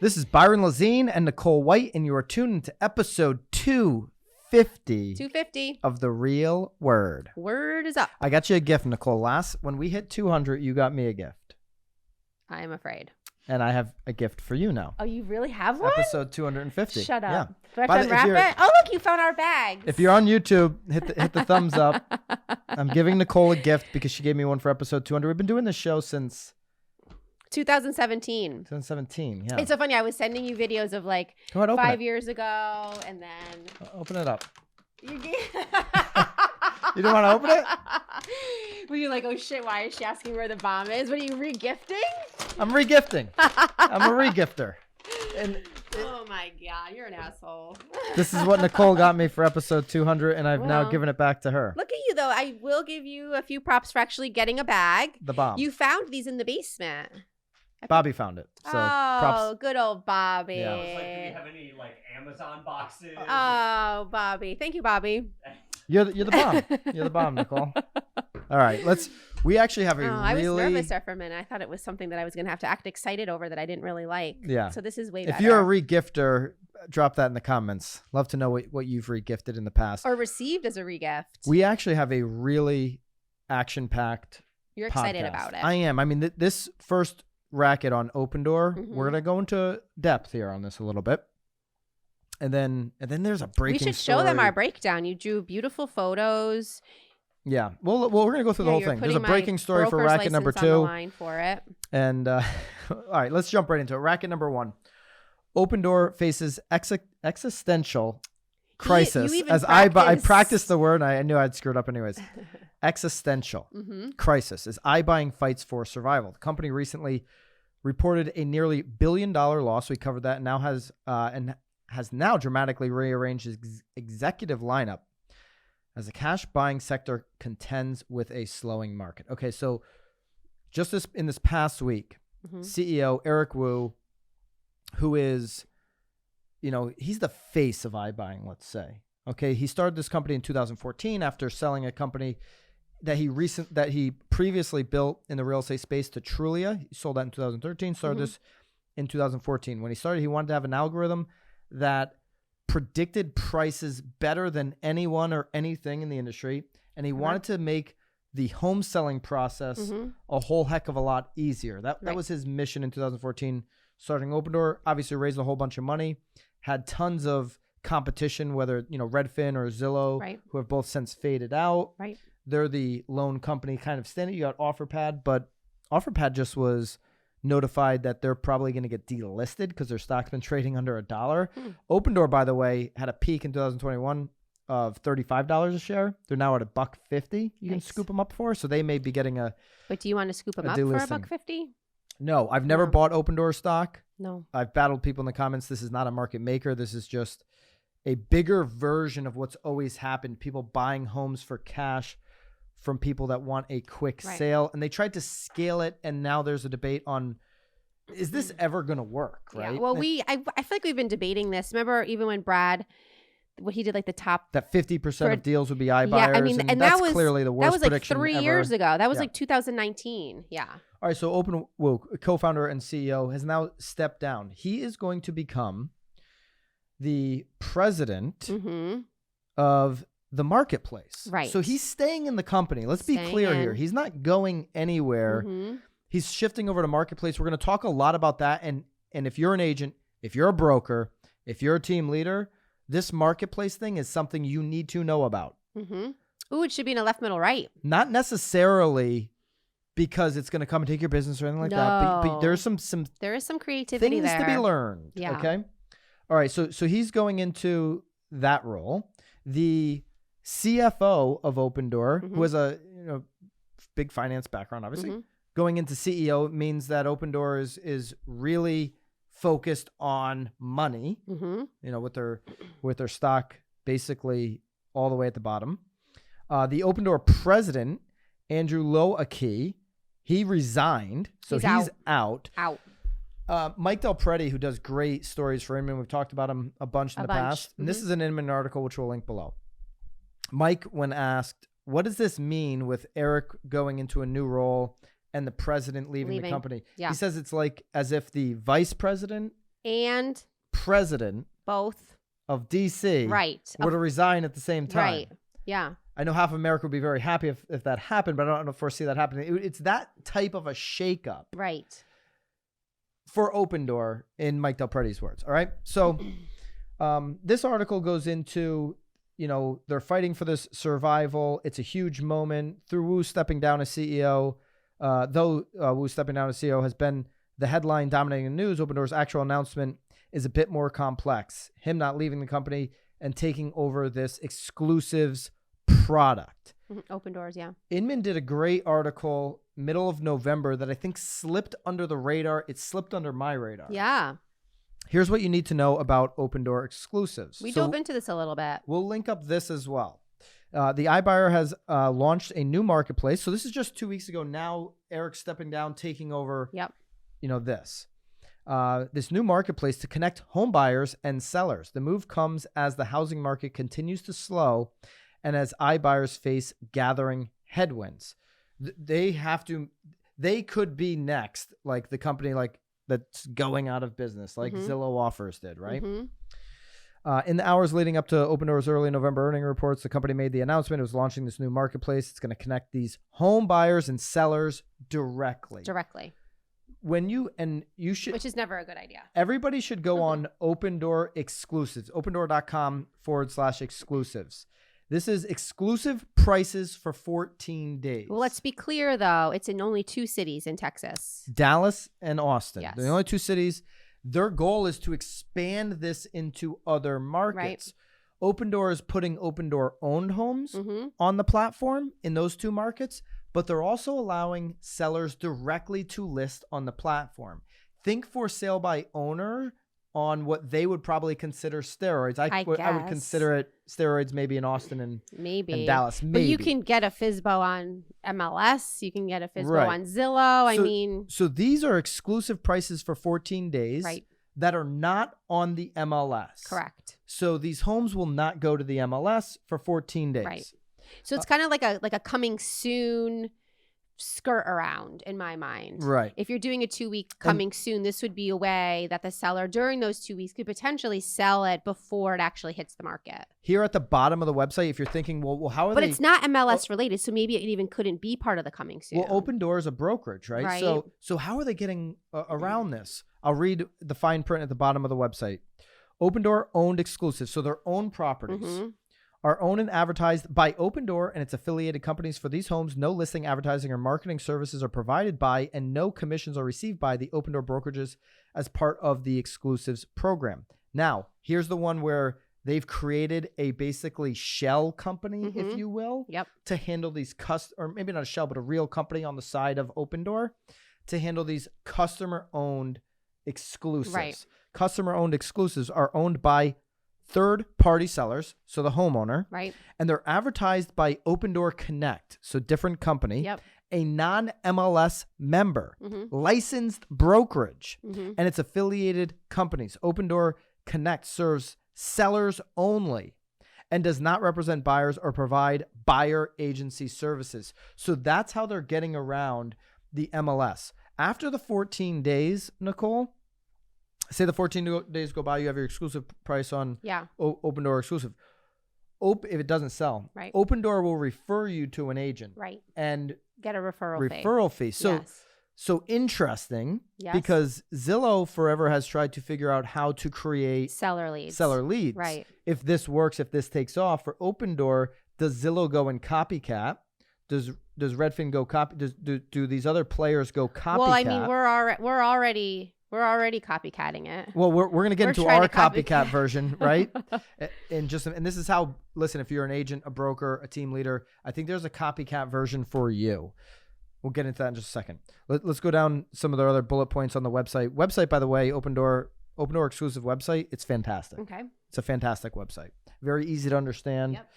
This is Byron Lazine and Nicole White, and you are tuned into episode 250 of The Real Word. Word is up. I got you a gift, Nicole. When we hit 200, you got me a gift. I am afraid. And I have a gift for you now. Oh, you really have one? Episode 250. Shut up. Yeah. Do I have to unwrap it? Oh, look, you found our bags. If you're on YouTube, hit the thumbs up. I'm giving Nicole a gift because she gave me one for episode 200. We've been doing this show since 2017. 2017, yeah. It's so funny. I was sending you videos of like Go ahead, 5 years ago, and then... Open it up. You You didn't want to open it? Were you like, oh shit, why is she asking where the bomb is? What are you re-gifting? I'm re-gifting. I'm a re-gifter. Oh my God, you're an asshole. This is what Nicole got me for episode 200, and I've now given it back to her. Look at you, though. I will give you a few props for actually getting a bag. The bomb. You found these in the basement. Bobby found it. So props. Good old Bobby. Yeah. I was like, do we have any like Amazon boxes? Oh, Bobby. Thank you, Bobby. You're the bomb. You're the bomb, Nicole. All right, we actually have a really... I was nervous there for a minute. I thought it was something that I was going to have to act excited over that I didn't really like. Yeah. So this is way better. If you're a re-gifter, drop that in the comments. Love to know what you've re-gifted in the past. Or received as a re-gift. We actually have a really action-packed You're excited about it. I am. I mean, this first racket on Opendoor, we're going to go into depth here on this a little bit. And then there's a breaking We should show them our breakdown. You drew beautiful photos. Yeah. Well, we're going to go through the whole thing. There's a breaking story for racket number 2. On the line for it. And all right, let's jump right into it. Racket number 1. Opendoor faces existential crisis. I practiced the word, and I knew I'd screw it up anyways. Existential crisis as iBuying fights for survival. The company recently reported a nearly $1 billion loss. We covered that, and now has now dramatically rearranged its executive lineup as the cash buying sector contends with a slowing market. Okay, so just in this past week, CEO Eric Wu, who is, he's the face of iBuying, let's say. Okay, he started this company in 2014 after selling a company that he previously built in the real estate space to Trulia. He sold that in 2013, started this in 2014. When he started, he wanted to have an algorithm that predicted prices better than anyone or anything in the industry, and he wanted to make the home selling process a whole heck of a lot easier. That was his mission in 2014, starting Opendoor. Obviously raised a whole bunch of money, had tons of competition, whether Redfin or Zillow, who have both since faded out. They're the lone company kind of standing. You got OfferPad, but OfferPad just was notified that they're probably going to get delisted because their stock's been trading under $1. Opendoor, by the way, had a peak in 2021 of $35 a share. They're now at $1.50. You can scoop them up for, so they may be getting a. But do you want to scoop them up for $1.50? No, I've never bought Opendoor stock. No, I've battled people in the comments. This is not a market maker. This is just a bigger version of what's always happened. People buying homes for cash from people that want a quick sale, and they tried to scale it, and now there's a debate on, is this ever going to work, right? Yeah. Well, I feel like we've been debating this. Remember, even when Brad, what he did, like the top... That 50% of deals would be iBuyers, yeah, I mean, and that's clearly the worst prediction ever. That was like 3 years ago. That was like 2019, yeah. All right, so co-founder and CEO, has now stepped down. He is going to become the president of the marketplace. Right. So he's staying in the company. Let's be clear here. He's not going anywhere. He's shifting over to marketplace. We're going to talk a lot about that. And if you're an agent, if you're a broker, if you're a team leader, this marketplace thing is something you need to know about. Ooh, it should be in a left, middle, right. Not necessarily because it's going to come and take your business or anything like that. But there is some creativity things to be learned. Yeah. Okay. All right. So he's going into that role. The CFO of Opendoor, who has a big finance background, obviously, going into CEO means that Opendoor is really focused on money. With their stock basically all the way at the bottom. The Opendoor president, Andrew Low-Aki, he resigned, so he's out. Mike Del Prete, who does great stories for Inman, we've talked about him a bunch in the past. And this is an Inman article, which we'll link below. Mike, when asked, what does this mean with Eric going into a new role and the president leaving the company? Yeah. He says it's like as if the vice president and president both of DC right were to resign at the same time. Right. Yeah. I know half of America would be very happy if that happened, but I don't foresee that happening. It's that type of a shakeup. Right. For Opendoor, in Mike Del Preti's words. All right. So this article goes into, they're fighting for this survival. It's a huge moment. Through Wu stepping down as CEO, though Wu stepping down as CEO has been the headline dominating the news, Opendoor's actual announcement is a bit more complex. Him not leaving the company and taking over this exclusives product. Opendoors, yeah. Inman did a great article middle of November that I think slipped under the radar. It slipped under my radar. Yeah. Here's what you need to know about Opendoor exclusives. We dove into this a little bit. We'll link up this as well. The iBuyer has launched a new marketplace. So this is just 2 weeks ago. Now Eric's stepping down, taking over. Yep. This new marketplace to connect home buyers and sellers. The move comes as the housing market continues to slow and as iBuyers face gathering headwinds. They could be next, like the company that's going out of business, like Zillow Offers did, right? In the hours leading up to Opendoor's early November earning reports, the company made the announcement it was launching this new marketplace. It's going to connect these home buyers and sellers directly. Which is never a good idea. Everybody should go on Opendoor exclusives, opendoor.com/exclusives. This is exclusive prices for 14 days. Well, let's be clear, though. It's in only 2 cities in Texas. Dallas and Austin. Yes. They're the only 2 cities. Their goal is to expand this into other markets. Right. Opendoor is putting Opendoor-owned homes on the platform in those 2 markets, but they're also allowing sellers directly to list on the platform. Think for sale by owner on what they would probably consider steroids. I would consider it steroids maybe in Austin and Dallas. Maybe. But you can get a FSBO on MLS. You can get a FSBO on Zillow. So these are exclusive prices for 14 days that are not on the MLS. Correct. So these homes will not go to the MLS for 14 days. Right. So it's kind of like a coming soon skirt around in my mind. Right. If you're doing a 2-week coming soon, this would be a way that the seller during those 2 weeks could potentially sell it before it actually hits the market. Here at the bottom of the website, if you're thinking, well, how are they? But it's not MLS related, so maybe it even couldn't be part of the coming soon. Well, Opendoor is a brokerage, right? So how are they getting around this? I'll read the fine print at the bottom of the website. Opendoor owned exclusives, so their own properties. Are owned and advertised by Opendoor and its affiliated companies. For these homes, no listing, advertising, or marketing services are provided by, and no commissions are received by the Opendoor brokerages as part of the exclusives program. Now, here's the one where they've created a basically shell company, if you will, to handle these or maybe not a shell, but a real company on the side of Opendoor to handle these customer-owned exclusives. Right. Customer-owned exclusives are owned by third-party sellers, so the homeowner, right? And they're advertised by Opendoor Connect, so different company, a non-MLS member, licensed brokerage, and its affiliated companies. Opendoor Connect serves sellers only and does not represent buyers or provide buyer agency services. So that's how they're getting around the MLS. After the 14 days, Nicole, say the 14 days go by, you have your exclusive price on Opendoor exclusive. If it doesn't sell, Opendoor will refer you to an agent, and get a referral fee. So interesting, because Zillow forever has tried to figure out how to create seller leads. Right. If this works, if this takes off for Opendoor, does Zillow go and copycat? Does Redfin go copy? Do these other players go copycat? Well, I mean, we're already copycatting it. Well, we're going to get into our copycat version, right? And this is how, listen, if you're an agent, a broker, a team leader, I think there's a copycat version for you. We'll get into that in just a second. Let's go down some of the other bullet points on the website. Website, by the way, Opendoor exclusive website. It's fantastic. Okay. It's a fantastic website. Very easy to understand. Yep.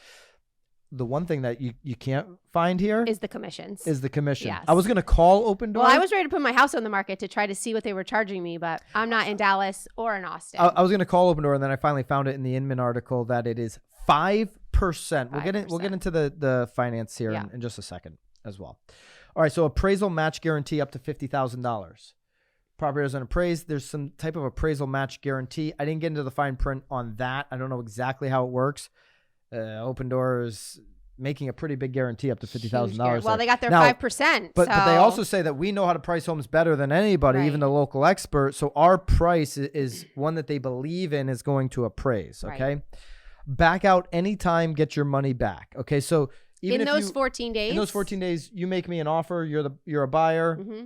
The one thing that you can't find here is the commissions. Yes. I was going to call Opendoor. Well, I was ready to put my house on the market to try to see what they were charging me, but I'm not in Dallas or in Austin. I was going to call Opendoor, and then I finally found it in the Inman article that it is 5%. We'll get into the finance here in just a second as well. All right, so appraisal match guarantee up to $50,000. property isn't appraised. There's some type of appraisal match guarantee. I didn't get into the fine print on that. I don't know exactly how it works. Opendoor is making a pretty big guarantee up to $50,000. Well, they got their 5%. But they also say that we know how to price homes better than anybody, even the local expert. So our price is one that they believe in is going to appraise. Okay. Right. Back out anytime, get your money back. Okay. So even in those 14 days, in those 14 days, you make me an offer. You're a buyer. Mm-hmm.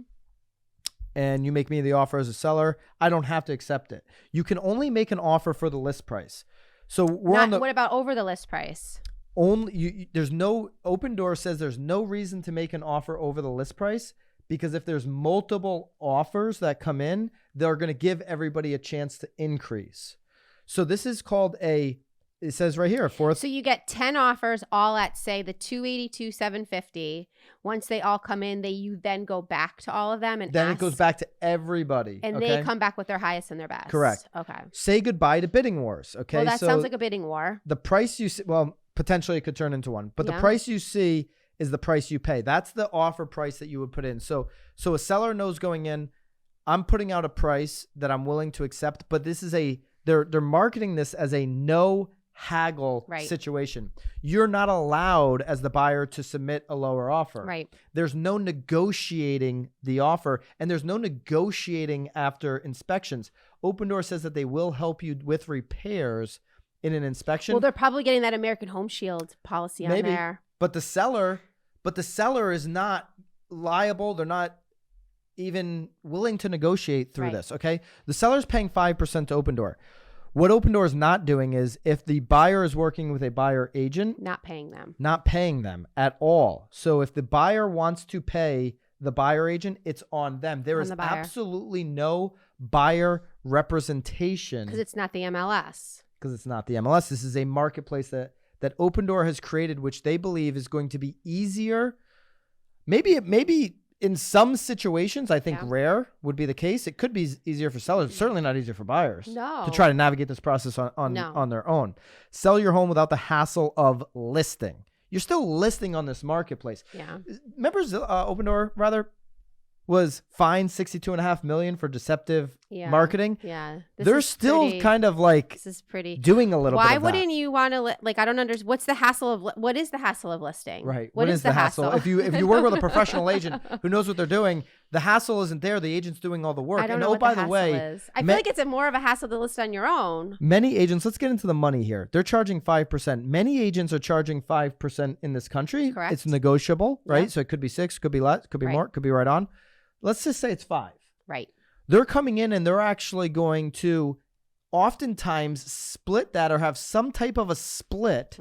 And you make me the offer as a seller, I don't have to accept it. You can only make an offer for the list price. So what about over the list price? There's no Opendoor says there's no reason to make an offer over the list price, because if there's multiple offers that come in, they're going to give everybody a chance to increase. So this is called it says right here, So you get 10 offers all at, say, the 282, 750. Once they all come in, you then go back to all of them and then it goes back to everybody. And they come back with their highest and their best. Correct. Okay. Say goodbye to bidding wars. Okay. Well, that sounds like a bidding war. The price you see, well, potentially it could turn into one, but the price you see is the price you pay. That's the offer price that you would put in. So a seller knows going in, I'm putting out a price that I'm willing to accept, but this is they're marketing this as a no haggle situation. You're not allowed as the buyer to submit a lower offer. Right. There's no negotiating the offer, and there's no negotiating after inspections. Opendoor says that they will help you with repairs in an inspection. Well, they're probably getting that American Home Shield policy on there. But the seller is not liable. They're not even willing to negotiate through this. Okay. The seller's paying 5% to Opendoor. What Opendoor is not doing is, if the buyer is working with a buyer agent, not paying them at all. So if the buyer wants to pay the buyer agent, it's on them. There is absolutely no buyer representation. Because it's not the MLS. This is a marketplace that Opendoor has created, which they believe is going to be easier. Maybe in some situations, I think rare would be the case. It could be easier for sellers, certainly not easier for buyers to try to navigate this process on their own. Sell your home without the hassle of listing. You're still listing on this marketplace. Yeah. Remember Opendoor was fined $62.5 million for deceptive marketing. Yeah. They're still kind of like this is pretty doing a little bit of that. Why wouldn't you want to I don't understand. What is the hassle of listing? Right. What is the hassle? If you work with a professional agent who knows what they're doing, the hassle isn't there. The agent's doing all the work. I don't know what the hassle is. I feel like it's more of a hassle to list on your own. Many agents, let's get into the money here. They're charging 5%. Many agents are charging 5% in this country. Correct. It's negotiable, right? So it could be 6, could be less, could be more, could be right on. Let's just say it's 5. Right. They're coming in and they're actually going to oftentimes split that or have some type of a split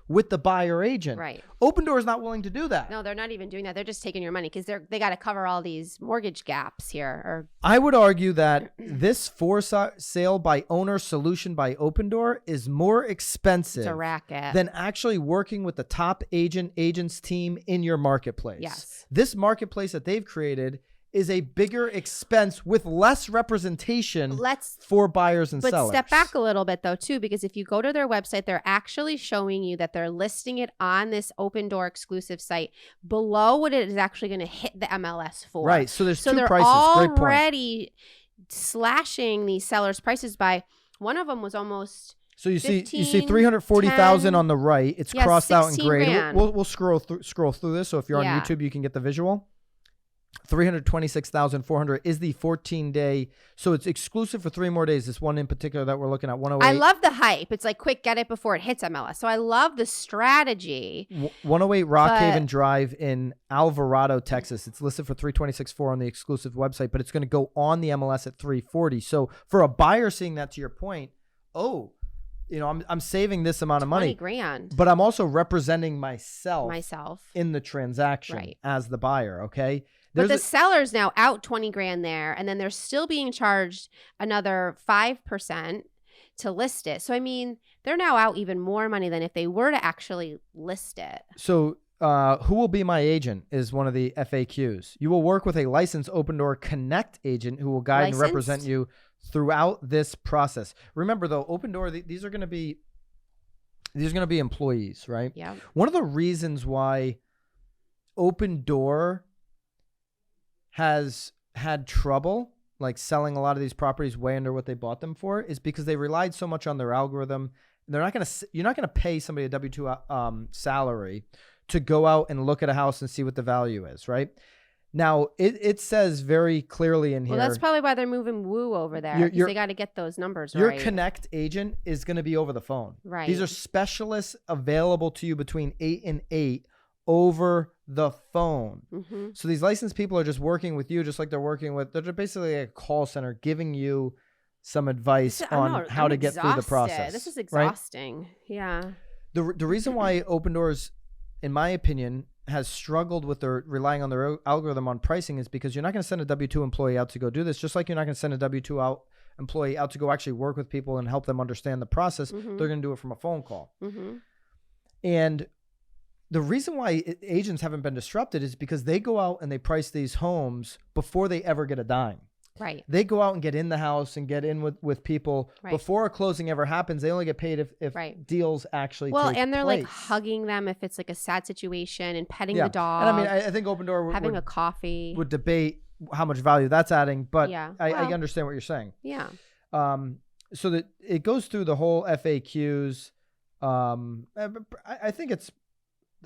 with the buyer agent. Right. Opendoor is not willing to do that. No, they're not even doing that. They're just taking your money because they got to cover all these mortgage gaps here. I would argue that this for sale by owner solution by Opendoor is more expensive it's a racket. than actually working with the top agents team in your marketplace. Yes. This marketplace that they've created is a bigger expense with less representation for buyers and sellers. But step back a little bit though too, because if you go to their website, they're actually showing you that they're listing it on this Opendoor exclusive site below what it is actually going to hit the MLS for. Right. So there's two they're prices. already slashing these sellers' prices by, one of them was almost So you see 340,000 on the right. It's crossed out in gray. We'll scroll through this. So if you're on YouTube, you can get the visual. 326,400 is the 14-day. So it's exclusive for 3 more days. This one in particular that we're looking at, 108. I love the hype. It's like, quick, get it before it hits MLS. So I love the strategy. 108 Rockhaven Drive in Alvarado, Texas. It's listed for 326,400 on the exclusive website, but it's going to go on the MLS at 340. So for a buyer seeing that, to your point, I'm saving this amount of money. $20,000. But I'm also representing myself in the transaction right. as the buyer, okay? But the seller's now out $20,000 there, and then they're still being charged another 5% to list it. So, I mean, they're now out even more money than if they were to actually list it. So, who will be my agent is one of the FAQs. You will work with a licensed Opendoor Connect agent who will guide and represent you throughout this process. Remember, though, Opendoor, these are going to be employees, right? Yeah. One of the reasons why Opendoor has had trouble like selling a lot of these properties way under what they bought them for is because they relied so much on their algorithm. You're not going to pay somebody a W-2 salary to go out and look at a house and see what the value is, right? Now, it says very clearly in here. Well, that's probably why they're moving Woo over there. They got to get those numbers your right. Your Connect agent is going to be over the phone. Right. These are specialists available to you between 8 and 8 over the phone. Mm-hmm. So these licensed people are just working with you just like they're basically a call center giving you some advice on how to get through the process. This is exhausting. Right? Yeah. The reason why Opendoor's, in my opinion, has struggled with their relying on their algorithm on pricing is because you're not going to send a W-2 employee out to go do this, just like you're not going to send a W-2 employee out to go actually work with people and help them understand the process. Mm-hmm. They're going to do it from a phone call. Mm-hmm. And the reason why agents haven't been disrupted is because they go out and they price these homes before they ever get a dime. Right. They go out and get in the house and get in with people before a closing ever happens. They only get paid if deals actually take and they're place. like hugging them if it's like a sad situation and petting the dog. And I mean, I think Opendoor having a coffee would debate how much value that's adding, but I understand what you're saying. Yeah. So that it goes through the whole FAQs. I think it's,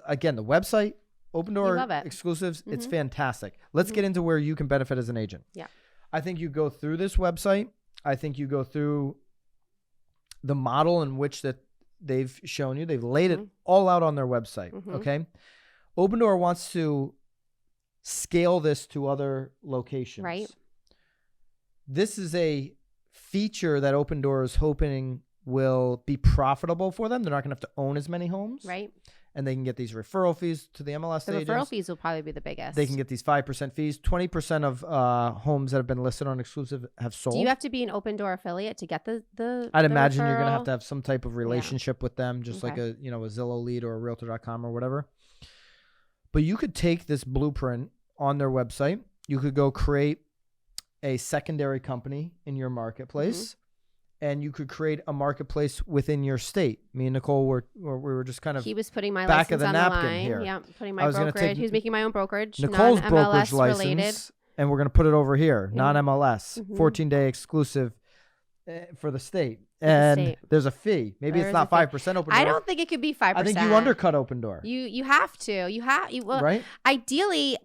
again, the website, Opendoor exclusives, mm-hmm. It's fantastic. Let's get into where you can benefit as an agent. Yeah. I think you go through this website. I think you go through the model in which that they've shown you. They've laid it all out on their website. Mm-hmm. Okay. Opendoor wants to scale this to other locations. Right. This is a feature that Opendoor is hoping will be profitable for them. They're not going to have to own as many homes. Right. And they can get these referral fees to the MLS agents. The referral fees will probably be the biggest. They can get these 5% fees. 20% of homes that have been listed on exclusive have sold. Do you have to be an Opendoor affiliate to get the I'd the imagine referral? You're going to have some type of relationship with them, just like a Zillow lead or a Realtor.com or whatever. But you could take this blueprint on their website. You could go create a secondary company in your marketplace. Mm-hmm. And you could create a marketplace within your state. Me and Nicole we were just kind of he was putting my back license of the on napkin the line. here. Yeah, putting my brokerage. He was making my own brokerage. Nicole's brokerage non-MLS license, related. And we're going to put it over here, non-MLS, 14-day exclusive for the state. And there's a fee. Maybe it's not 5% Opendoor. I don't think it could be 5%. I think you undercut Opendoor. You have to. Right? Ideally,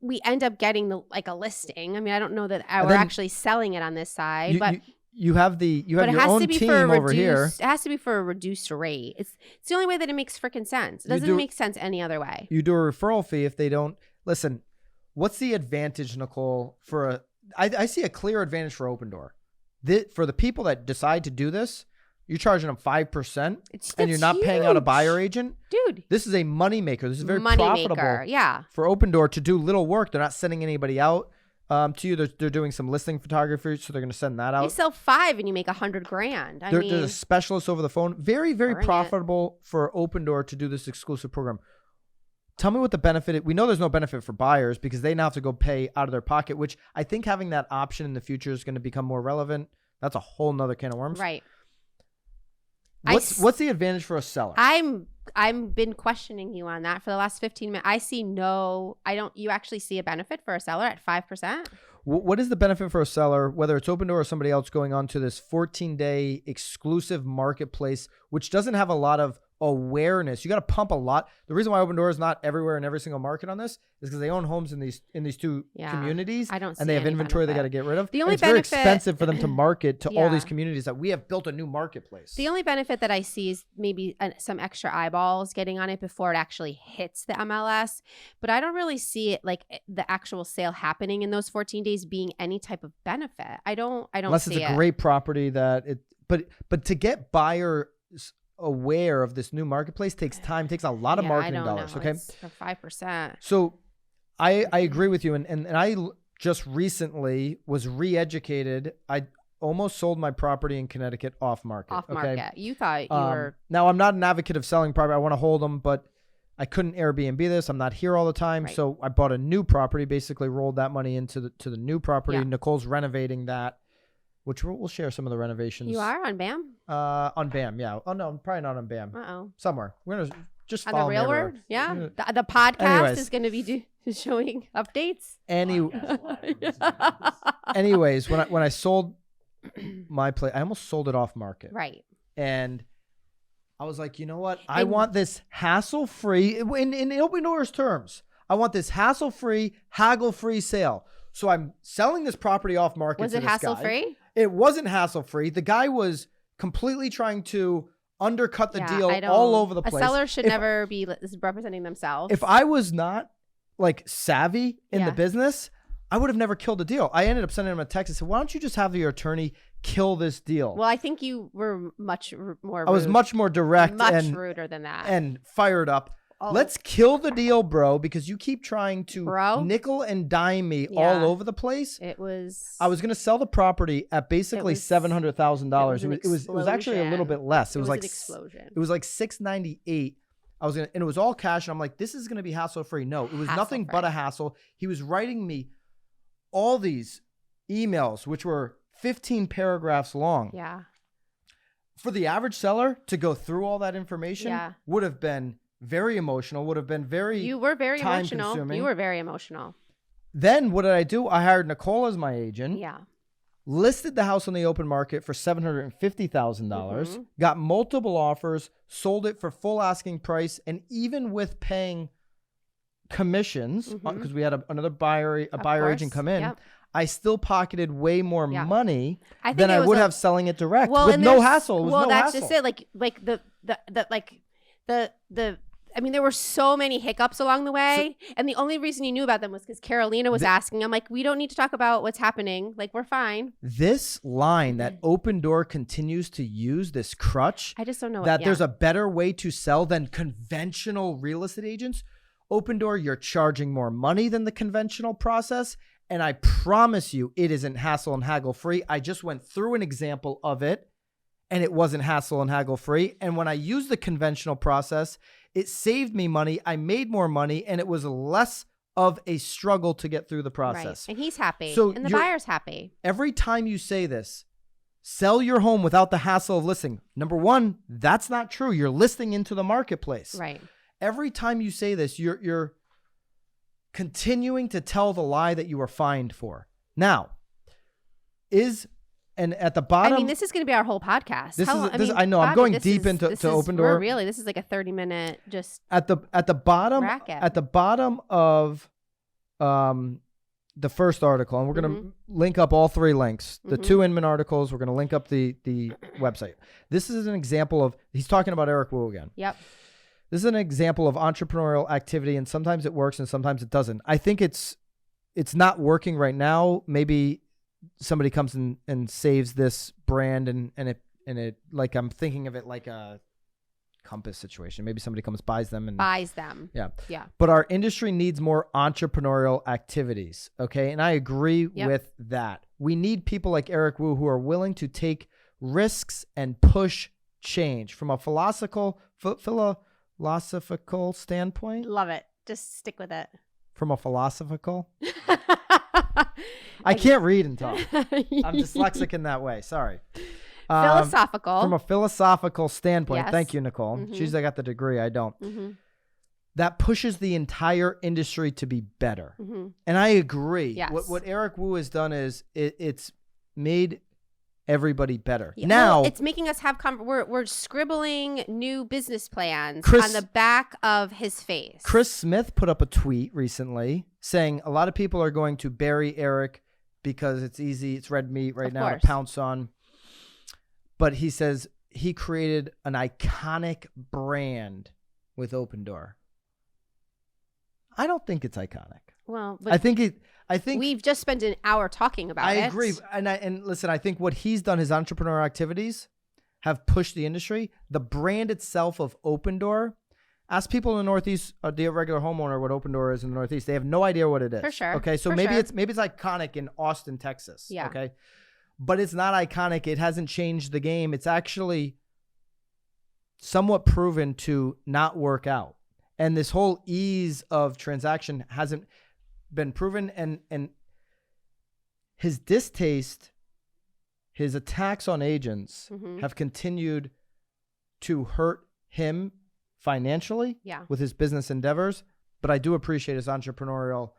we end up getting a listing. I mean, I don't know that we're actually selling it on this side, but. You have your own team over here. It has to be for a reduced rate. It's the only way that it makes freaking sense. It doesn't make sense any other way. You do a referral fee if they don't listen. What's the advantage, Nicole? I see a clear advantage for Opendoor. For the people that decide to do this, you're charging them 5%, and you're not paying out a buyer agent. Dude, this is a moneymaker. This is very profitable. For Opendoor to do little work. They're not sending anybody out. To you, they're doing some listing photography, so they're going to send that out. You sell 5 and you make $100,000. There's a specialist over the phone. Very, very profitable for Opendoor to do this exclusive program. Tell me what the benefit is. We know there's no benefit for buyers because they now have to go pay out of their pocket, which I think having that option in the future is going to become more relevant. That's a whole nother can of worms. Right. What's the advantage for a seller? I've been questioning you on that for the last 15 minutes. You actually see a benefit for a seller at 5%? What is the benefit for a seller, whether it's Opendoor or somebody else going on to this 14-day exclusive marketplace, which doesn't have a lot of awareness? You got to pump a lot. The reason why Opendoor is not everywhere in every single market on this is because they own homes in these two communities. I don't see and they have inventory benefit. they got to get rid of. The only it's very expensive for them to market to all these communities that we have built a new marketplace. The only benefit that I see is maybe some extra eyeballs getting on it before it actually hits the MLS. But I don't really see it like the actual sale happening in those 14 days being any type of benefit. I don't Unless see it's a great property that it. But to get buyers aware of this new marketplace takes time, takes a lot of marketing dollars. Okay, it's for 5%. So I agree with you, and I just recently was re-educated. I almost sold my property in Connecticut off market. You thought you were. Now I'm not an advocate of selling property. I want to hold them, but I couldn't Airbnb this. I'm not here all the time, so I bought a new property. Basically, rolled that money into the new property. Yeah. Nicole's renovating that. Which we'll share some of the renovations. You are on BAM? On BAM, yeah. Oh, no, I'm probably not on BAM. Uh-oh. Somewhere. We're going to just on follow the railroad? Yeah. The podcast is going to be Showing updates. Anyways, when I sold my place, I almost sold it off market. Right. And I was like, you know what? I want this hassle-free, in Opendoor's terms, I want this hassle-free, haggle-free sale. So I'm selling this property off market. Was it hassle-free? It wasn't hassle-free. The guy was completely trying to undercut the deal all over the place. A seller should never be representing themselves. If I was not like savvy in the business, I would have never killed a deal. I ended up sending him a text and said, why don't you just have your attorney kill this deal? Well, I think you were much more rude. I was much more direct much ruder than that. And fired up. Oh. Let's kill the deal, bro, because you keep trying to nickel and dime me all over the place. I was going to sell the property at basically $700,000. It was actually a little bit less. It was like an explosion. It was like $698. And it was all cash. And I'm like, this is going to be hassle free. No, it was nothing but a hassle. He was writing me all these emails, which were 15 paragraphs long. Yeah. For the average seller to go through all that information would have been very emotional, would have been very You were very time emotional. consuming. You were very emotional. Then what did I do? I hired Nicole as my agent. Yeah. Listed the house on the open market for $750,000, got multiple offers, sold it for full asking price, and even with paying commissions, because we had another buyer agent come in, I still pocketed way more money than I would have selling it direct with no hassle. It was no that's hassle. just it. I mean, there were so many hiccups along the way, and the only reason you knew about them was because Carolina was asking. I'm like, we don't need to talk about what's happening. Like, we're fine. This line that Opendoor continues to use, this crutch, I just don't know that there's a better way to sell than conventional real estate agents. Opendoor, you're charging more money than the conventional process, and I promise you, it isn't hassle and haggle free. I just went through an example of it, and it wasn't hassle and haggle free. And when I used the conventional process, it saved me money. I made more money, and it was less of a struggle to get through the process. Right. And he's happy, so and the buyer's happy. Every time you say this, sell your home without the hassle of listing. Number one, that's not true. You're listing into the marketplace. Right. Every time you say this, you're continuing to tell the lie that you were fined for. Now, and at the bottom, I mean, this is going to be our whole podcast. I know. I'm going deep into Opendoor. This is like a 30-minute just at the bottom bracket. At the bottom of the first article, and we're going to link up all three links. The two Inman articles. We're going to link up the website. This is an example of, he's talking about Eric Wu again. Yep. This is an example of entrepreneurial activity, and sometimes it works and sometimes it doesn't. I think it's not working right now. Maybe somebody comes in and saves this brand and it like, I'm thinking of it like a Compass situation. Maybe somebody buys them. Yeah. But our industry needs more entrepreneurial activities. Okay. And I agree with that. We need people like Eric Wu who are willing to take risks and push change from a philosophical standpoint. Love it. Just stick with it. From a philosophical? I can't read and talk. I'm dyslexic in that way. Sorry. Philosophical. From a philosophical standpoint. Yes. Thank you, Nicole. She's got the degree. I don't. That pushes the entire industry to be better. And I agree. Yes. What Eric Wu has done is it's made everybody better. Yeah. Now it's making us have we're scribbling new business plans on the back of his face. Chris Smith put up a tweet recently saying a lot of people are going to bury Eric because it's easy, it's red meat right now to pounce on. But he says he created an iconic brand with Opendoor. I don't think it's iconic. Well, I think we've just spent an hour talking about it. I agree. And listen, I think what he's done, his entrepreneurial activities have pushed the industry. The brand itself of Opendoor, ask people in the Northeast, the regular homeowner, what Opendoor is in the Northeast. They have no idea what it is. For sure. Okay. So maybe it's iconic in Austin, Texas. Yeah. Okay. But it's not iconic. It hasn't changed the game. It's actually somewhat proven to not work out. And this whole ease of transaction hasn't been proven, and his distaste, his attacks on agents have continued to hurt him financially with his business endeavors, but I do appreciate his entrepreneurial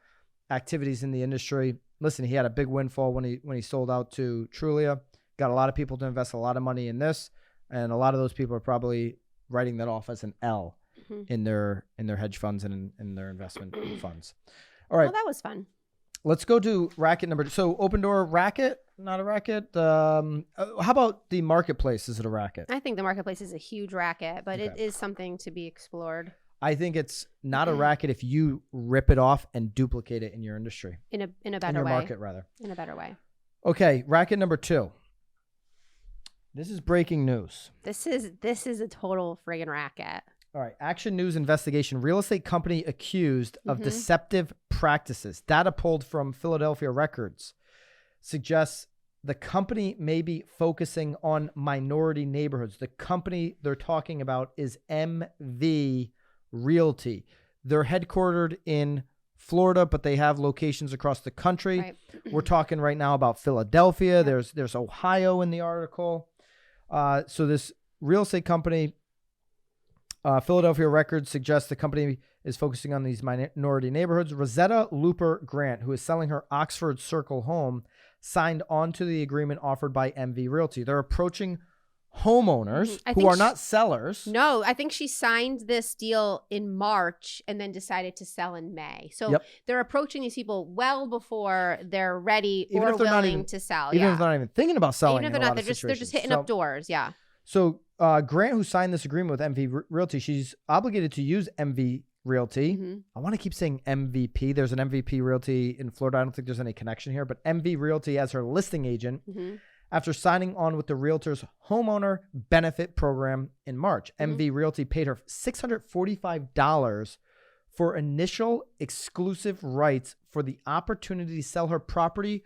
activities in the industry. Listen, he had a big windfall when he sold out to Trulia. Got a lot of people to invest a lot of money in this, and a lot of those people are probably writing that off as an L in their hedge funds and in their investment funds. All right. Well, that was fun. Let's go to racket number 2. So Opendoor, racket, not a racket. How about the marketplace? Is it a racket? I think the marketplace is a huge racket, but it is something to be explored. I think it's not a racket if you rip it off and duplicate it in your industry. In a better in your way. market, rather. In a better way. Okay, racket number 2. This is breaking news. This is a total friggin' racket. All right. Action News investigation. Real estate company accused of deceptive practices. Data pulled from Philadelphia records suggests the company may be focusing on minority neighborhoods. The company they're talking about is MV Realty. They're headquartered in Florida, but they have locations across the country. Right. We're talking right now about Philadelphia. Yep. There's Ohio in the article. So this real estate company, Philadelphia records suggest the company is focusing on these minority neighborhoods. Rosetta Looper Grant, who is selling her Oxford Circle home, signed on to the agreement offered by MV Realty. They're approaching homeowners who are not sellers. No, I think she signed this deal in March and then decided to sell in May. So they're approaching these people well before they're ready or willing to sell. Even if they're not even thinking about selling. Even if they're not, they're just hitting up doors. Yeah. So Grant, who signed this agreement with MV Realty, she's obligated to use MV Realty. I want to keep saying MVP. There's an MVP Realty in Florida. I don't think there's any connection here, but MV Realty as her listing agent after signing on with the Realtor's homeowner benefit program in March. MV Realty paid her $645 for initial exclusive rights for the opportunity to sell her property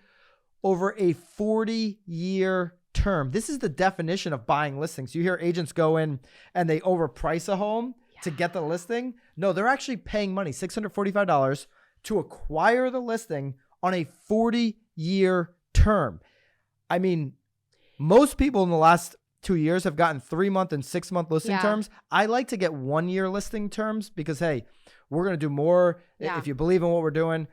over a 40-year term. This is the definition of buying listings. You hear agents go in and they overprice a home to get the listing. No, they're actually paying money, $645, to acquire the listing on a 40-year term. I mean, most people in the last 2 years have gotten 3-month and 6-month listing terms. I like to get 1-year listing terms because, hey, we're going to do more. If you believe in what we're doing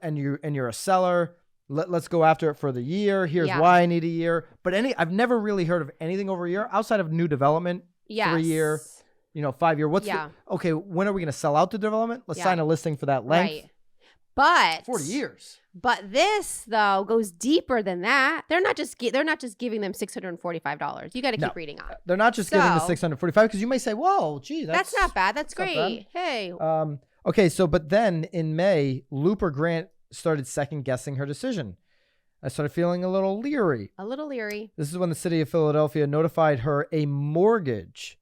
and you're a seller, let's go after it for the year. Here's why I need a year. But I've never really heard of anything over a year outside of new development, 3-year, 5-year. Okay, when are we going to sell out the development? Let's sign a listing for that length. Right. But 40 years. But this though goes deeper than that. They're not just giving them $645. You got to keep reading on. They're not just giving the $645 because you may say, "Whoa, gee, that's not bad. That's great." Hey. Okay, so but then in May, Looper Grant started second guessing her decision. I started feeling a little leery. This is when the city of Philadelphia notified her a mortgage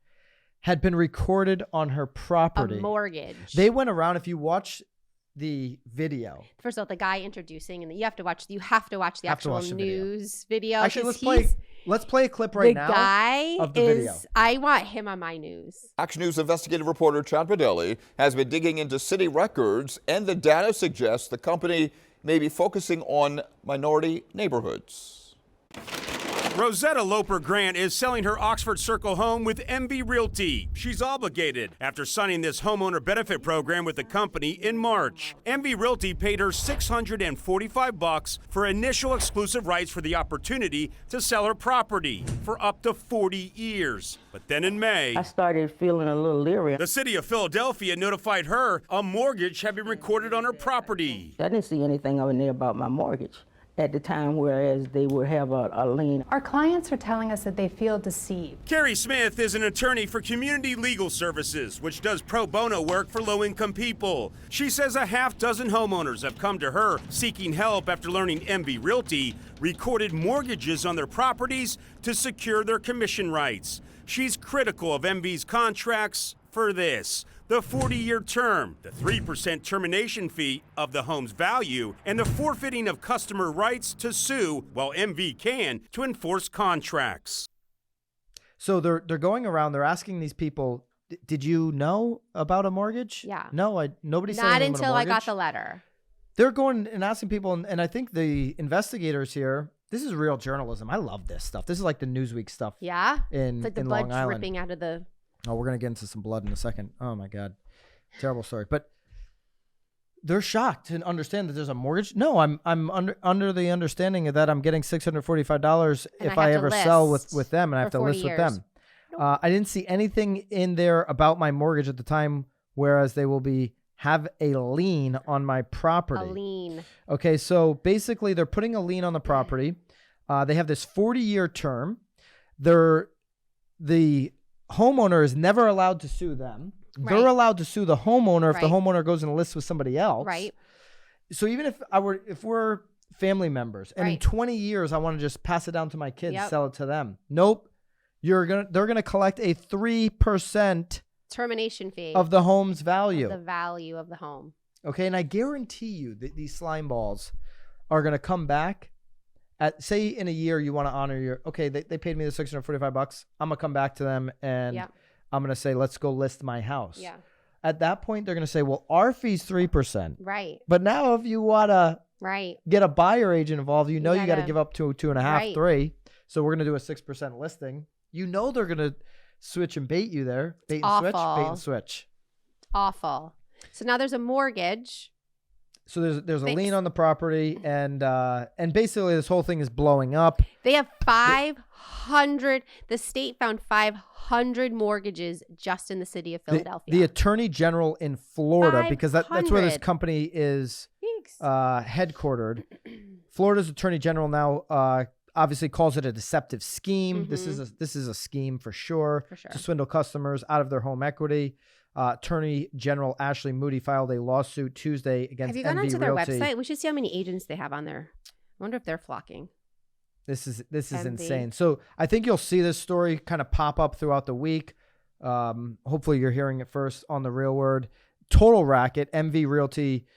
had been recorded on her property. A mortgage. They went around. If you watch the video. First of all, the guy introducing, and you have to watch the actual news video. Actually, let's play a clip right now. The guy of the video. I want him on my news. Action News investigative reporter Chad Padelli has been digging into city records, and the data suggests the company may be focusing on minority neighborhoods. Rosetta Loper Grant is selling her Oxford Circle home with MV Realty. She's obligated after signing this homeowner benefit program with the company in March. MV Realty paid her $645 for initial exclusive rights for the opportunity to sell her property for up to 40 years. But then in May, I started feeling a little leery. The city of Philadelphia notified her a mortgage had been recorded on her property. I didn't see anything over there about my mortgage at the time, whereas they would have a lien. Our clients are telling us that they feel deceived. Carrie Smith is an attorney for Community Legal Services, which does pro bono work for low-income people. She says a half dozen homeowners have come to her seeking help after learning MV Realty recorded mortgages on their properties to secure their commission rights. She's critical of MV's contracts for this: the 40-year term, the 3% termination fee of the home's value, and the forfeiting of customer rights to sue while MV can to enforce contracts. So they're going around, they're asking these people, did you know about a mortgage? Yeah. No, nobody said not anything until about a I got mortgage. the letter. They're going and asking people, and I think the investigators here, this is real journalism. I love this stuff. This is like the Newsweek stuff. Yeah? In It's like the in blood Long Island. dripping out of the... Oh, we're going to get into some blood in a second. Oh, my God. Terrible story. But they're shocked to understand that there's a mortgage. No, I'm under the understanding that I'm getting $645 if I ever sell with them, and I have to list with them. Nope. I didn't see anything in there about my mortgage at the time, whereas they will have a lien on my property. A lien. Okay, so basically they're putting a lien on the property. They have this 40-year term. The homeowner is never allowed to sue them. Right. They're allowed to sue the homeowner if the homeowner goes and lists with somebody else. Right. So even if we're family members and in 20 years I want to just pass it down to my kids, sell it to them. Nope. They're gonna collect a 3% termination fee of the home's value. The value of the home. Okay, and I guarantee you that these slime balls are gonna come back at, say in a year you want to honor your, okay, they paid me the $645. I'm gonna come back to them and I'm gonna say, let's go list my house. Yeah. At that point, they're gonna say, well, our fee's 3%. Right. But now if you wanna get a buyer agent involved, you got to give up to 2.5, 3. So we're gonna do a 6% listing. You know they're gonna switch and bait you there. Bait and switch. Awful. So now there's a mortgage. So there's a lien on the property, and basically this whole thing is blowing up. They have 500. The state found 500 mortgages just in the city of Philadelphia. The Attorney General in Florida, because that's where this company is headquartered. Florida's Attorney General now obviously calls it a deceptive scheme. Mm-hmm. This is a scheme for sure to swindle customers out of their home equity. Attorney General Ashley Moody filed a lawsuit Tuesday against MV Realty. Have you gone onto their website? We should see how many agents they have on there. I wonder if they're flocking. This is insane. So I think you'll see this story kind of pop up throughout the week. Hopefully you're hearing it first on The Real Word. Total racket. MV Realty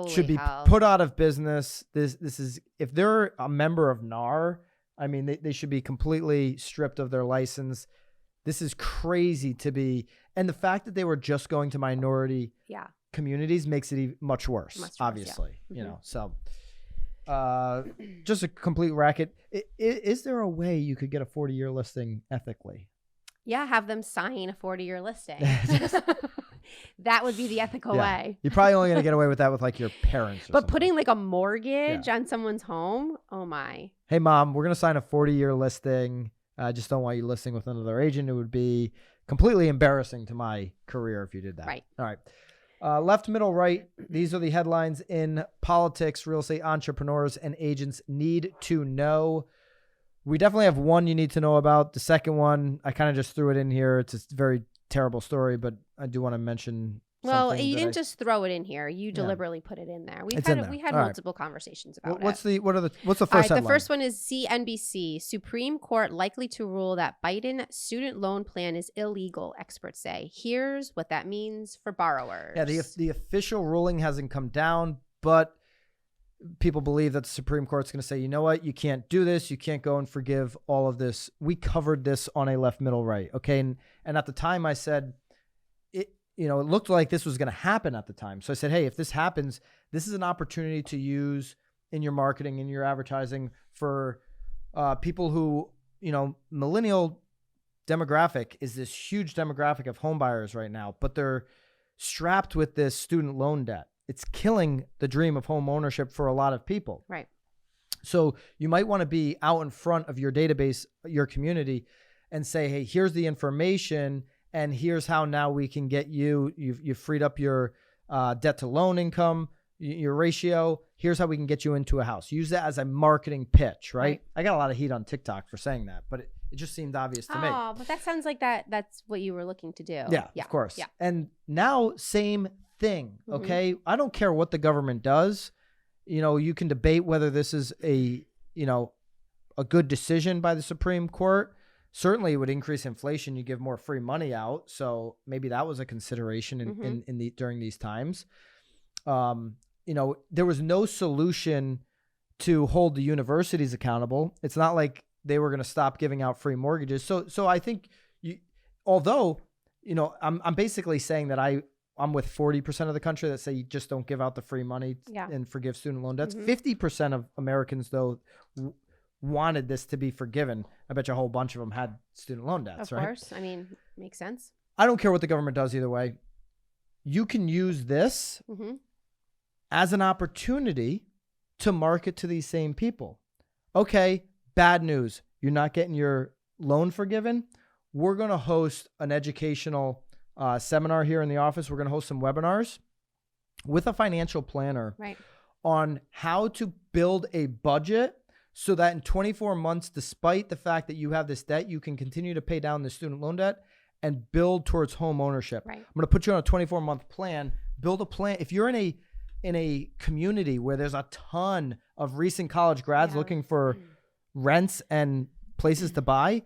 should be put out of business. This is, if they're a member of NAR, I mean, they should be completely stripped of their license. This is crazy to be. And the fact that they were just going to minority communities makes it much worse, obviously. You know, so just a complete racket. Is there a way you could get a 40-year listing ethically? Yeah, have them sign a 40-year listing. That would be the ethical way. You're probably only going to get away with that with like your parents. But putting like a mortgage on someone's home, oh my. Hey, Mom, we're going to sign a 40-year listing. I just don't want you listing with another agent. It would be completely embarrassing to my career if you did that. Right. All right. Left, middle, right. These are the headlines in politics. Real estate entrepreneurs and agents need to know. We definitely have one you need to know about. The second one, I kind of just threw it in here. It's a very terrible story, but I do want to mention. Well, you didn't just throw it in here. You deliberately put it in there. We had multiple conversations about what's it. What's the first headline? The first one is CNBC. Supreme Court likely to rule that Biden student loan plan is illegal, experts say. Here's what that means for borrowers. Yeah, the official ruling hasn't come down, but people believe that the Supreme Court's going to say, you know what, you can't do this. You can't go and forgive all of this. We covered this on a left, middle, right. Okay. And at the time I said, it looked like this was going to happen at the time. So I said, hey, if this happens, this is an opportunity to use in your marketing, in your advertising for people who, millennial demographic is this huge demographic of home buyers right now, but they're strapped with this student loan debt. It's killing the dream of home ownership for a lot of people. Right. So you might want to be out in front of your database, your community, and say, hey, here's the information, and here's how now we can get you've freed up your debt to loan income, your ratio. Here's how we can get you into a house. Use that as a marketing pitch, right? I got a lot of heat on TikTok for saying that, but it just seemed obvious to me. Oh, but that sounds like that's what you were looking to do. Yeah, of course. Yeah. And now same thing, okay? I don't care what the government does. You can debate whether this is a good decision by the Supreme Court. Certainly it would increase inflation. You give more free money out. So maybe that was a consideration during these times. There was no solution to hold the universities accountable. It's not like they were going to stop giving out free mortgages. So I think I'm basically saying that I'm with 40% of the country that say you just don't give out the free money and forgive student loan debts. 50% of Americans, though, wanted this to be forgiven. I bet you a whole bunch of them had student loan debts, right? Of course. I mean, makes sense. I don't care what the government does either way. You can use this as an opportunity to market to these same people. Okay, bad news. You're not getting your loan forgiven. We're going to host an educational seminar here in the office. We're going to host some webinars with a financial planner on how to build a budget so that in 24 months, despite the fact that you have this debt, you can continue to pay down the student loan debt and build towards home ownership. I'm going to put you on a 24-month plan. Build a plan. If you're in a community where there's a ton of recent college grads looking for rents and places to buy,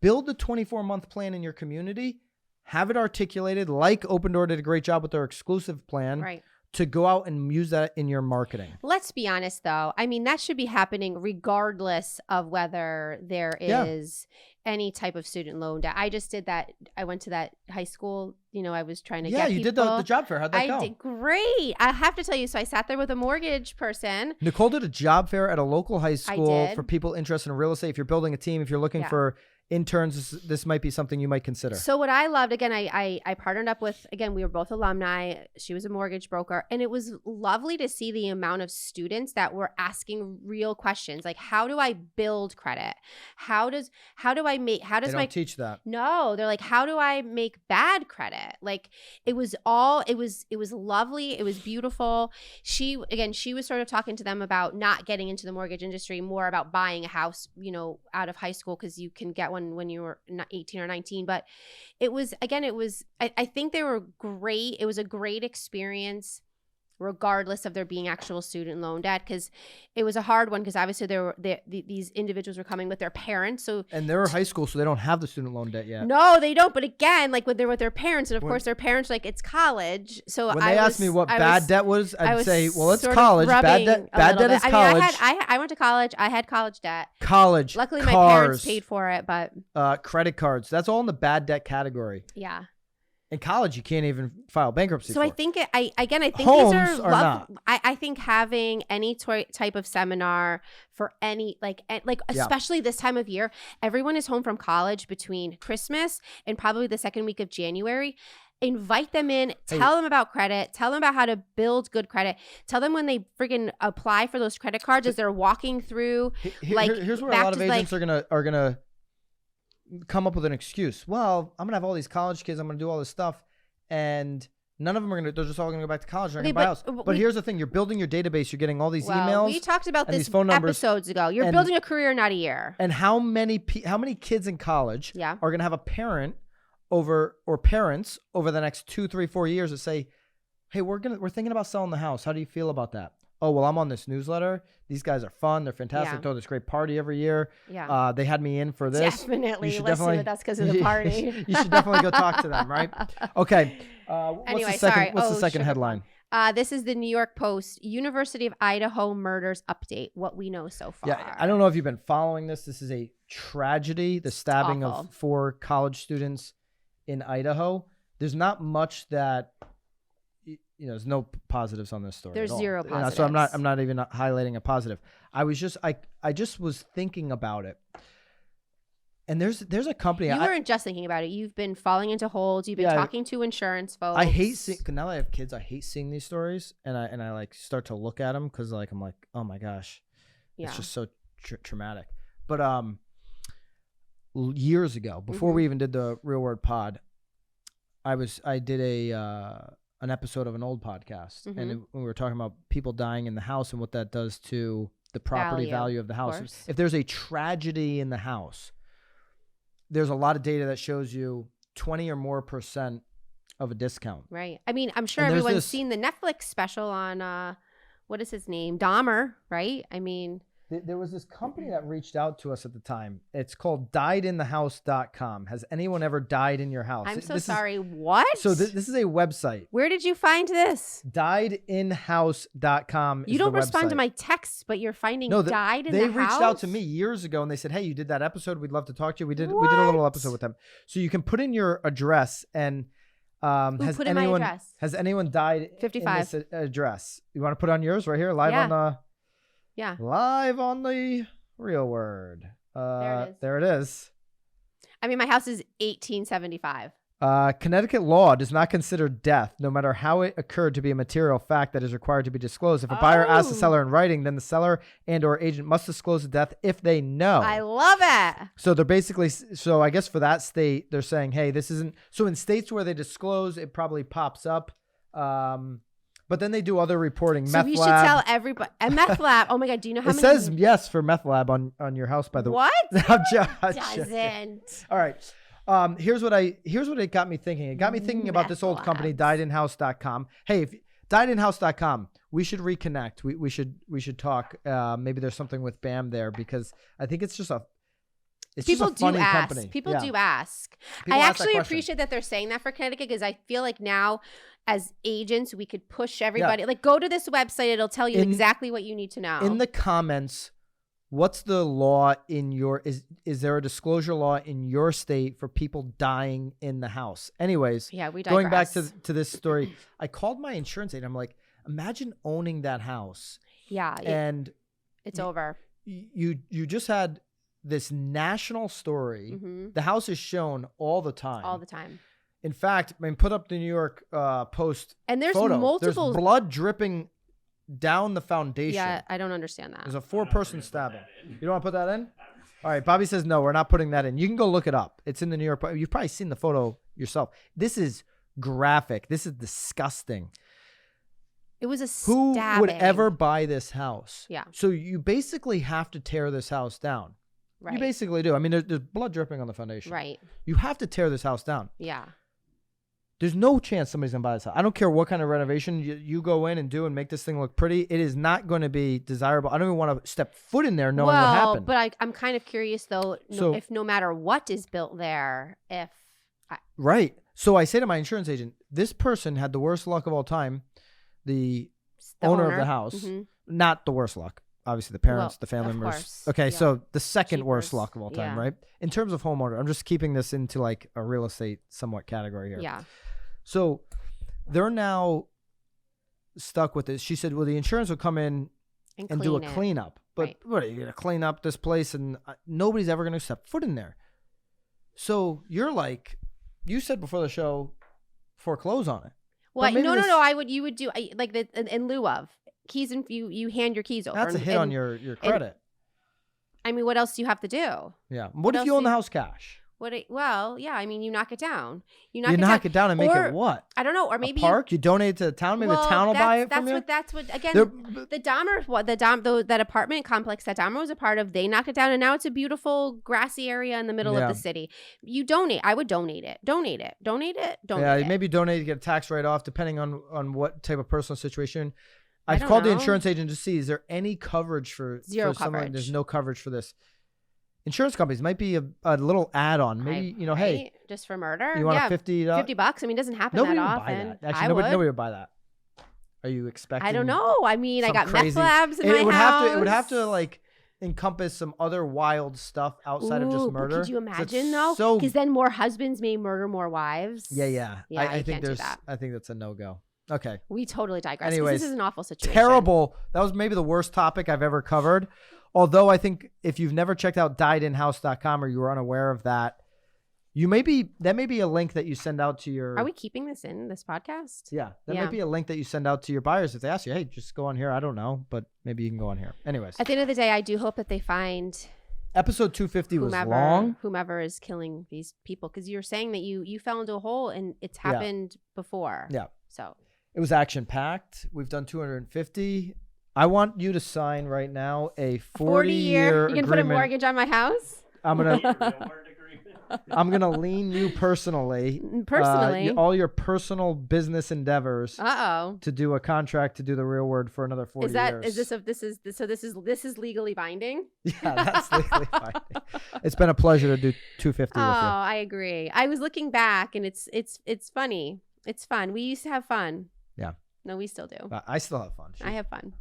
build the 24-month plan in your community, have it articulated like Opendoor did a great job with their exclusive plan to go out and use that in your marketing. Let's be honest though. I mean, that should be happening regardless of whether there is any type of student loan debt. I just did that. I went to that high school. You know, I was trying to get people. Yeah, you did the job fair. How'd that go? I did great. I have to tell you. So I sat there with a mortgage person. Nicole did a job fair at a local high school for people interested in real estate. If you're building a team, if you're looking for interns, this might be something you might consider. So what I loved, again, I partnered up with, again, we were both alumni. She was a mortgage broker. And it was lovely to see the amount of students that were asking real questions. Like, how do I build credit? How does they don't teach that. No, they're like, how do I make bad credit? Like, it was lovely. It was beautiful. She was sort of talking to them about not getting into the mortgage industry, more about buying a house, you know, out of high school, because you can get one when you were 18 or 19. But I think they were great. It was a great experience, regardless of there being actual student loan debt, because it was a hard one, because obviously these individuals were coming with their parents. And they're high school, so they don't have the student loan debt yet. No, they don't. But again, like when they're with their parents, and of course their parents like, it's college. So when they asked me what bad debt was, I'd say, well, it's college. Bad debt is college. I went to college. I had college debt. Luckily, my parents paid for it, but credit cards. That's all in the bad debt category. Yeah. In college, you can't even file bankruptcy. So I think I think homes these are not. I think having any type of seminar for any especially this time of year, everyone is home from college between Christmas and probably the second week of January. Invite them in, tell them about credit, tell them about how to build good credit, tell them when they friggin' apply for those credit cards as they're walking through. Here's where a lot of agents are gonna come up with an excuse. Well, I'm gonna have all these college kids. I'm gonna do all this stuff, and none of them they're just all gonna go back to college. They're gonna buy a house. But here's the thing: you're building your database. You're getting all these emails. We talked about this phone numbers, episodes ago. You're building a career, not a year. And how many kids in college are gonna have a parent or parents over the next 2, 3, 4 years that say, "Hey, we're thinking about selling the house. How do you feel about that?" Oh, well, I'm on this newsletter. These guys are fun. They're fantastic. Throw this great party every year. Yeah. They had me in for this. Definitely listen with us because of the party. You should definitely go talk to them, right? Okay. What's the second headline? This is the New York Post, University of Idaho murders update, what we know so far. Yeah, I don't know if you've been following this. This is a tragedy, the stabbing of 4 college students in Idaho. There's not much that... there's no positives on this story. There's zero positives. So I'm not even highlighting a positive. I just was thinking about it. And there's a company. You weren't just thinking about it. You've been falling into holds. You've been talking to insurance folks. I hate seeing, now that I have kids, I hate seeing these stories, and I like start to look at them because I'm like, oh my gosh, it's just so traumatic. But years ago, before we even did the Real Word Pod, I did an episode of an old podcast, and we were talking about people dying in the house and what that does to the property value of the house. If there's a tragedy in the house, there's a lot of data that shows you 20 or more % of a discount. Right. I mean, I'm sure everyone's seen the Netflix special on what is his name? Dahmer, right? I mean, there was this company that reached out to us at the time. It's called diedinthehouse.com. Has anyone ever died in your house? I'm so sorry. What? So this is a website. Where did you find this? Diedinhouse.com. You don't respond to my texts, but you're finding died in the house? They reached out to me years ago and they said, hey, you did that episode. We'd love to talk to you. We did a little episode with them. So you can put in your address and has anyone died 55 in this address? You want to put on yours right here live on the... Yeah. Live on the Real Word. There it is. I mean, my house is 1875. Connecticut law does not consider death, no matter how it occurred, to be a material fact that is required to be disclosed. If a buyer asks the seller in writing, then the seller and or agent must disclose the death if they know. I love it. So they're basically, so I guess for that state, they're saying, hey, this isn't, so in states where they disclose, it probably pops up. But then they do other reporting. So meth we lab. should tell everybody. A meth lab. Oh my God. Do you know how It many? says yes for meth lab on your house, by the way. What? I'm joking. Doesn't. All right. Here's what it got me thinking. It got me thinking about this old company, diedinhouse.com. Hey, if diedinhouse.com, we should reconnect. We should talk. Maybe there's something with BAM there, because I think it's just a funny company. People do ask. People I ask that actually question. appreciate that they're saying that for Connecticut, because I feel like now as agents, we could push everybody. Like, go to this website. It'll tell you exactly what you need to know. In the comments, what's the law in your, is there a disclosure law in your state for people dying in the house? Anyways, we digress. Going back to this story, I called my insurance agent. I'm like, imagine owning that house. Yeah. And it's over. You just had this national story. Mm-hmm. The house is shown all the time. All the time. In fact, I mean, put up the New York Post And there's photo. multiple. There's blood dripping down the foundation. Yeah, I don't understand that. There's a 4-person stabbing. You don't want to put that in? All right. Bobby says, no, we're not putting that in. You can go look it up. It's in the New York Post. You've probably seen the photo yourself. This is graphic. This is disgusting. It was a Who stabbing. would ever buy this house? Yeah. So you basically have to tear this house down. Right. You basically do. I mean, there's blood dripping on the foundation. Right. You have to tear this house down. Yeah. There's no chance somebody's going to buy this house. I don't care what kind of renovation you go in and do and make this thing look pretty. It is not going to be desirable. I don't even want to step foot in there knowing what happened. But I'm kind of curious, though, if no matter what is built there, Right. So I say to my insurance agent, this person had the worst luck of all time. The owner of the house, not the worst luck. Obviously, the parents, the family members. Course. Okay, Yeah. so the second Cheapers. worst luck of all time, right? In terms of homeowner, I'm just keeping this into like a real estate somewhat category here. Yeah. So they're now stuck with this. She said, well, the insurance will come in and do a cleanup. But what are you going to clean up this place? And nobody's ever going to step foot in there. So you're like, you said before the show, foreclose on it. Well, no. You would do like in lieu of keys, and you hand your keys over. That's a hit on your credit. I mean, what else do you have to do? Yeah. What if you own the house cash? Well, yeah. I mean, you knock it down. You knock it down and make it what? I don't know. Or maybe a park. You donate it to the town. Maybe the town will buy it from you. That's what. Again, the Dahmer, that apartment complex that Dahmer was a part of, they knocked it down, and now it's a beautiful grassy area in the middle of the city. You donate. I would donate it. Donate it. Yeah, maybe donate to get a tax write-off, depending on what type of personal situation. I've called the insurance agent to see, is there any coverage for zero someone? coverage? There's no coverage for this. Insurance companies might be a little add-on. Maybe, hey. Just for murder? You want $50? $50? I mean, it doesn't happen that often. Buy that. Actually, nobody would buy that. Are you expecting? I don't know. I mean, I got crazy meth labs in my house. It would have to like encompass some other wild stuff outside of just murder. Could you imagine though? Because then more husbands may murder more wives. Yeah. I think can't do that. I think that's a no-go. Okay. We totally digress. Anyways, this is an awful situation. Terrible. That was maybe the worst topic I've ever covered. Although I think if you've never checked out diedinhouse.com or you were unaware of that, that may be a link that you send out to your. Are we keeping this in this podcast? Yeah. That might be a link that you send out to your buyers if they ask you, hey, just go on here. I don't know, but maybe you can go on here. Anyways. At the end of the day, I do hope that they find episode 250 was long. Whomever is killing these people, because you're saying that you fell into a hole and it's happened before. Yeah. So it was action packed. We've done 250. I want you to sign right now a 40-year You're gonna put a mortgage on my house? I'm gonna lien you personally. Personally, all your personal business endeavors. To do a contract to do the real word for another 40 years. This is legally binding? Yeah, that's legally binding. It's been a pleasure to do 250 with you. I agree. I was looking back and it's funny. It's fun. We used to have fun. Yeah. No, we still do. I still have fun. I have fun.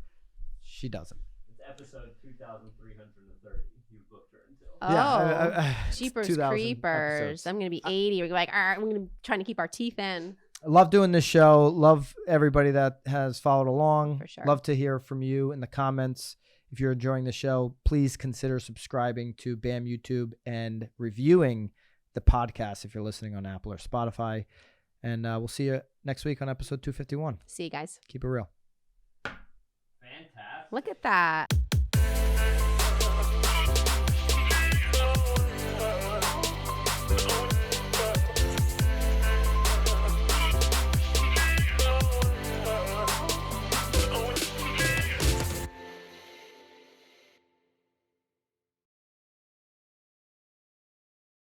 She doesn't. It's episode 2330. You booked her until. Yeah, Jeepers creepers. episodes. I'm gonna be 80. We're like, I'm gonna trying to keep our teeth in. I love doing this show. Love everybody that has followed along. For sure. Love to hear from you in the comments. If you're enjoying the show, please consider subscribing to BAM YouTube and reviewing the podcast if you're listening on Apple or Spotify. And we'll see you next week on episode 251. See you guys. Keep it real. Fantastic. Look at that.